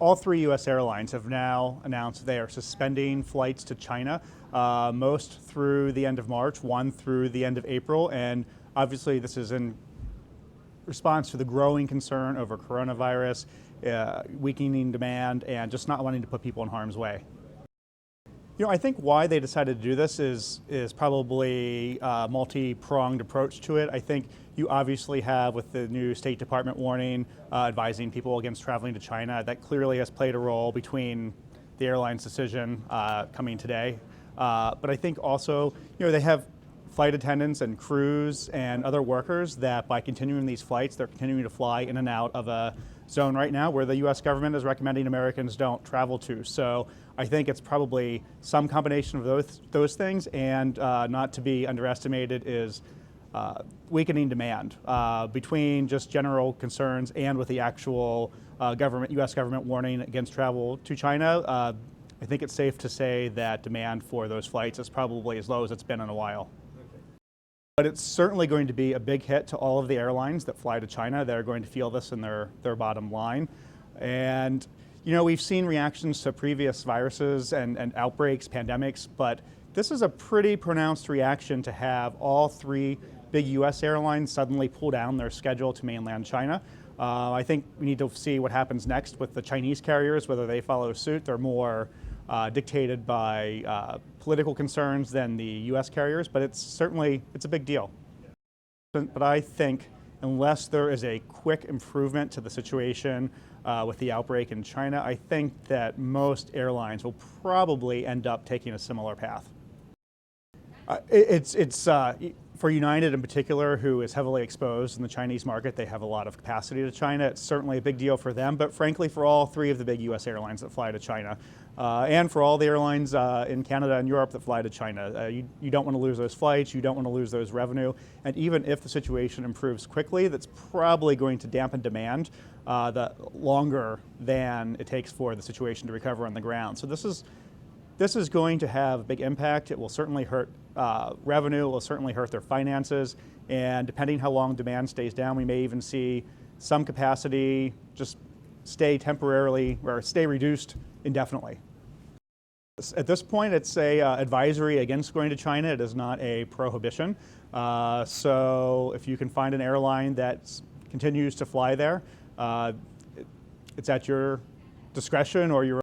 all three U.S. airlines have now announced they are suspending flights to China, most through the end of March, one through the end of April, and obviously this is in response to the growing concern over coronavirus, weakening demand, and just not wanting to put people in harm's way. I think why they decided to do this is probably a multi-pronged approach to it. I think you obviously have, with the new State Department warning advising people against traveling to China, that clearly has played a role between the airline's decision coming today. But I think also, they have flight attendants and crews and other workers that by continuing these flights, they're continuing to fly in and out of a zone right now where the U.S. government is recommending Americans don't travel to. So I think it's probably some combination of those things, and not to be underestimated is weakening demand between just general concerns and with the actual U.S. government warning against travel to China. I think it's safe to say that demand for those flights is probably as low as it's been in a while. But it's certainly going to be a big hit to all of the airlines that fly to China. They're going to feel this in their bottom line. And, we've seen reactions to previous viruses and outbreaks, pandemics, but this is a pretty pronounced reaction to have all three big U.S. airlines suddenly pull down their schedule to mainland China. I think we need to see what happens next with the Chinese carriers, whether they follow suit. They're more dictated by political concerns than the U.S. carriers, but it's a big deal. But I think unless there is a quick improvement to the situation with the outbreak in China, I think that most airlines will probably end up taking a similar path. For United in particular, who is heavily exposed in the Chinese market, they have a lot of capacity to China. It's certainly a big deal for them, but frankly, for all three of the big U.S. airlines that fly to China, and for all the airlines in Canada and Europe that fly to China. You don't want to lose those flights, you don't want to lose those revenue, and even if the situation improves quickly, that's probably going to dampen demand longer than it takes for the situation to recover on the ground. So this is going to have a big impact. It will certainly hurt revenue, it will certainly hurt their finances, and depending how long demand stays down, we may even see some capacity just stay temporarily or stay reduced indefinitely. At this point, it's a advisory against going to China. It is not a prohibition. So if you can find an airline that continues to fly there, it's at your discretion or your